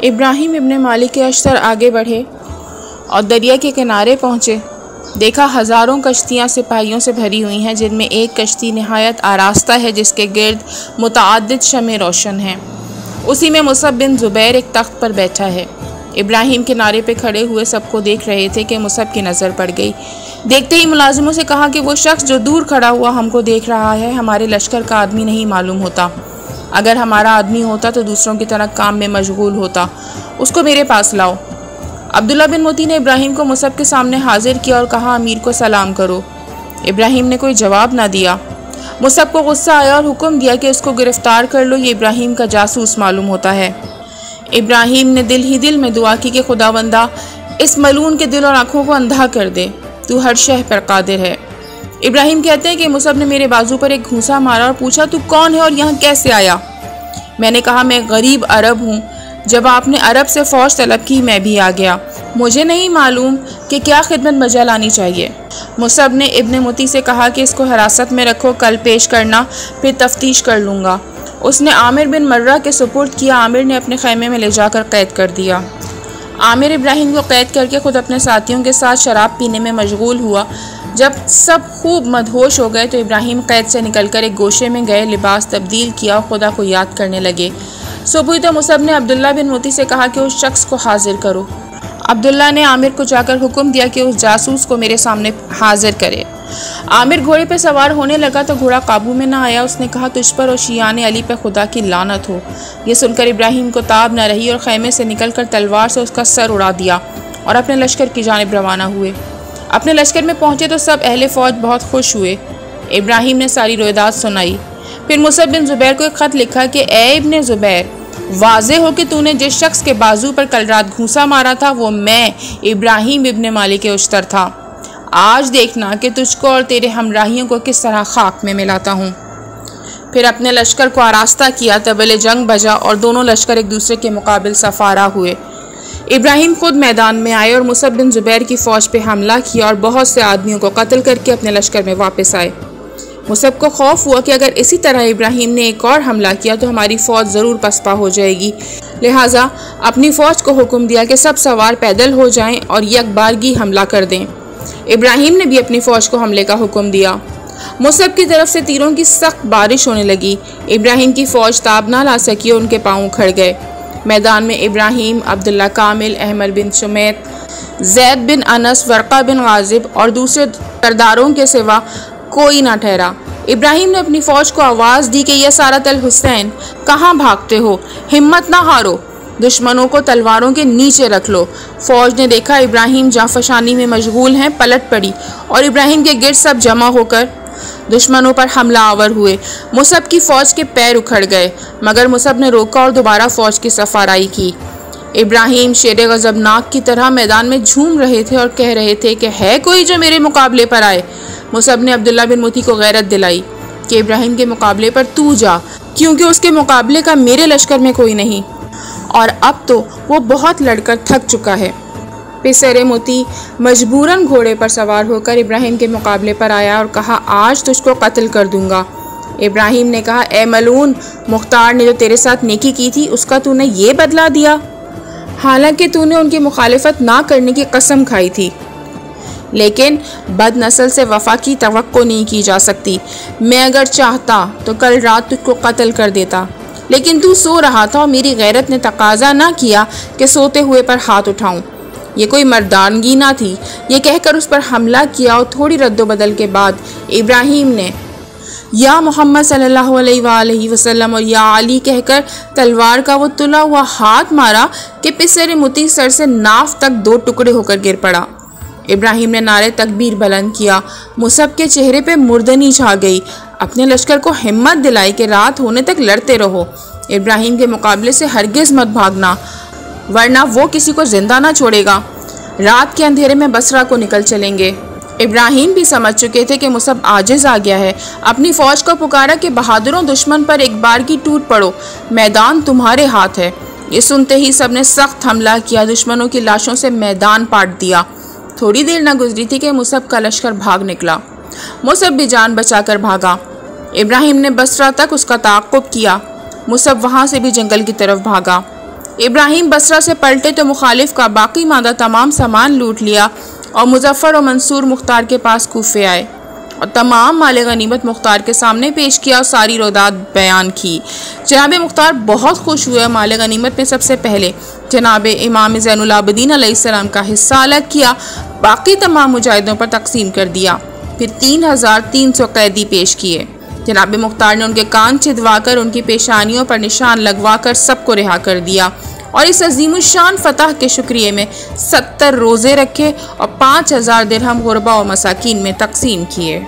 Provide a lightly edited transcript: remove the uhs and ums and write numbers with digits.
ابراہیم ابن مالک اشتر آگے بڑھے اور دریا کے کنارے پہنچے۔ دیکھا ہزاروں کشتیاں سپاہیوں سے بھری ہوئی ہیں، جن میں ایک کشتی نہایت آراستہ ہے جس کے گرد متعدد شمع روشن ہیں۔ اسی میں مصعب بن زبیر ایک تخت پر بیٹھا ہے۔ ابراہیم کنارے پہ کھڑے ہوئے سب کو دیکھ رہے تھے کہ مصعب کی نظر پڑ گئی۔ دیکھتے ہی ملازموں سے کہا کہ وہ شخص جو دور کھڑا ہوا ہم کو دیکھ رہا ہے ہمارے لشکر کا آدمی نہیں معلوم ہوتا۔ اگر ہمارا آدمی ہوتا تو دوسروں کی طرح کام میں مشغول ہوتا۔ اس کو میرے پاس لاؤ۔ عبداللہ بن موتی نے ابراہیم کو مصعب کے سامنے حاضر کیا اور کہا امیر کو سلام کرو۔ ابراہیم نے کوئی جواب نہ دیا۔ مصعب کو غصہ آیا اور حکم دیا کہ اس کو گرفتار کر لو، یہ ابراہیم کا جاسوس معلوم ہوتا ہے۔ ابراہیم نے دل ہی دل میں دعا کی کہ خداوندہ اس ملعون کے دل اور آنکھوں کو اندھا کر دے، تو ہر شے پر قادر ہے۔ ابراہیم کہتے ہیں کہ مصعب نے میرے بازو پر ایک گھونسا مارا اور پوچھا تو کون ہے اور یہاں کیسے آیا؟ میں نے کہا میں غریب عرب ہوں، جب آپ نے عرب سے فوج طلب کی میں بھی آ گیا، مجھے نہیں معلوم کہ کیا خدمت بجا لانی چاہیے۔ مصعب نے ابن موتی سے کہا کہ اس کو حراست میں رکھو، کل پیش کرنا، پھر تفتیش کر لوں گا۔ اس نے عامر بن مرہ کے سپرد کیا۔ عامر نے اپنے خیمے میں لے جا کر قید کر دیا۔ عامر ابراہیم کو قید کر کے خود اپنے ساتھیوں کے ساتھ شراب پینے میں مشغول ہوا۔ جب سب خوب مدہوش ہو گئے تو ابراہیم قید سے نکل کر ایک گوشے میں گئے، لباس تبدیل کیا اور خدا کو یاد کرنے لگے۔ صبح تو مصعب نے عبداللہ بن موتی سے کہا کہ اس شخص کو حاضر کرو۔ عبداللہ نے عامر کو جا کر حکم دیا کہ اس جاسوس کو میرے سامنے حاضر کرے۔ عامر گھوڑے پہ سوار ہونے لگا تو گھوڑا قابو میں نہ آیا۔ اس نے کہا تجھ پر اور شیعان علی پہ خدا کی لعنت ہو۔ یہ سن کر ابراہیم کو تاب نہ رہی اور خیمے سے نکل کر تلوار سے اس کا سر اڑا دیا اور اپنے لشکر کی جانب روانہ ہوئے۔ اپنے لشکر میں پہنچے تو سب اہل فوج بہت خوش ہوئے۔ ابراہیم نے ساری رویداد سنائی۔ پھر مصعب بن زبیر کو ایک خط لکھا کہ اے ابن زبیر، واضح ہو کہ تو نے جس شخص کے بازو پر کل رات گھونسا مارا تھا وہ میں ابراہیم ابن مالک اشتر تھا۔ آج دیکھنا کہ تجھ کو اور تیرے ہمراہیوں کو کس طرح خاک میں ملاتا ہوں۔ پھر اپنے لشکر کو آراستہ کیا، طبل جنگ بجا اور دونوں لشکر ایک دوسرے کے مقابل سفارہ ہوئے۔ ابراہیم خود میدان میں آئے اور مصعب بن زبیر کی فوج پہ حملہ کیا اور بہت سے آدمیوں کو قتل کر کے اپنے لشکر میں واپس آئے۔ مصعب کو خوف ہوا کہ اگر اسی طرح ابراہیم نے ایک اور حملہ کیا تو ہماری فوج ضرور پسپا ہو جائے گی، لہٰذا اپنی فوج کو حکم دیا کہ سب سوار پیدل ہو جائیں اور یک بارگی حملہ کر دیں۔ ابراہیم نے بھی اپنی فوج کو حملے کا حکم دیا۔ مصعب کی طرف سے تیروں کی سخت بارش ہونے لگی۔ ابراہیم کی فوج تاب نہ لا سکی اور ان کے پاؤں کھڑ گئے۔ میدان میں ابراہیم، عبداللہ کامل، احمد بن شمیت، زید بن انس، ورقہ بن غازب اور دوسرے سرداروں کے سوا کوئی نہ ٹھہرا۔ ابراہیم نے اپنی فوج کو آواز دی کہ یا سارت الحسین، کہاں بھاگتے ہو؟ ہمت نہ ہارو، دشمنوں کو تلواروں کے نیچے رکھ لو۔ فوج نے دیکھا ابراہیم جانفشانی میں مشغول ہیں، پلٹ پڑی اور ابراہیم کے گرد سب جمع ہو کر دشمنوں پر حملہ آور ہوئے۔ مصعب کی فوج کے پیر اکھڑ گئے، مگر مصعب نے روکا اور دوبارہ فوج کی سفارائی کی۔ ابراہیم شیر غضبناک کی طرح میدان میں جھوم رہے تھے اور کہہ رہے تھے کہ ہے کوئی جو میرے مقابلے پر آئے؟ مصعب نے عبداللہ بن موتی کو غیرت دلائی کہ ابراہیم کے مقابلے پر تو جا، کیونکہ اس کے مقابلے کا میرے لشکر میں کوئی نہیں، اور اب تو وہ بہت لڑ کر تھک چکا ہے۔ پسر موتی مجبوراً گھوڑے پر سوار ہو کر ابراہیم کے مقابلے پر آیا اور کہا آج تجھ کو قتل کر دوں گا۔ ابراہیم نے کہا اے ملعون، مختار نے جو تیرے ساتھ نیکی کی تھی اس کا تو نے یہ بدلہ دیا، حالانکہ تو نے ان کی مخالفت نہ کرنے کی قسم کھائی تھی۔ لیکن بد نسل سے وفا کی توقع نہیں کی جا سکتی۔ میں اگر چاہتا تو کل رات تجھ کو قتل کر دیتا، لیکن تو سو رہا تھا اور میری غیرت نے تقاضا نہ کیا کہ سوتے ہوئے پر ہاتھ اٹھاؤں۔ یہ کوئی مردانگی نہ تھی۔ یہ کہہ کر اس پر حملہ کیا اور تھوڑی رد و بدل کے بعد ابراہیم نے یا محمد صلی اللہ علیہ وآلہ وسلم اور یا علی کہہ کر تلوار کا وہ تلا ہوا ہاتھ مارا کہ پسر موتی سر سے ناف تک دو ٹکڑے ہو کر گر پڑا۔ ابراہیم نے نعرے تکبیر بلند کیا۔ مصعب کے چہرے پہ مردنی چھا گئی۔ اپنے لشکر کو ہمت دلائی کہ رات ہونے تک لڑتے رہو، ابراہیم کے مقابلے سے ہرگز مت بھاگنا، ورنہ وہ کسی کو زندہ نہ چھوڑے گا۔ رات کے اندھیرے میں بصرہ کو نکل چلیں گے۔ ابراہیم بھی سمجھ چکے تھے کہ مصعب عاجز آ گیا ہے۔ اپنی فوج کو پکارا کہ بہادروں، دشمن پر ایک بار کی ٹوٹ پڑو، میدان تمہارے ہاتھ ہے۔ یہ سنتے ہی سب نے سخت حملہ کیا، دشمنوں کی لاشوں سے میدان پاٹ دیا۔ تھوڑی دیر نہ گزری تھی کہ مصعب کا لشکر بھاگ نکلا۔ مصعب بھی جان بچا کر بھاگا۔ ابراہیم نے بصرہ تک اس کا تعاقب کیا۔ مصعب وہاں سے بھی جنگل کی طرف بھاگا۔ ابراہیم بصرہ سے پلٹے تو مخالف کا باقی ماندہ تمام سامان لوٹ لیا اور مظفر اور منصور مختار کے پاس کوفے آئے اور تمام مال غنیمت مختار کے سامنے پیش کیا اور ساری روداد بیان کی۔ جناب مختار بہت خوش ہوئے۔ مال غنیمت میں سب سے پہلے جناب امام زین العابدین علیہ السلام کا حصہ الگ کیا، باقی تمام مجاہدوں پر تقسیم کر دیا، پھر 3300 قیدی پیش کیے۔ جناب مختار نے ان کے کان چدوا کر ان کی پیشانیوں پر نشان لگوا کر سب کو رہا کر دیا اور اس عظیم الشان فتح کے شکریہ میں 70 روزے رکھے اور 5000 درہم غربا و مساکین میں تقسیم کیے۔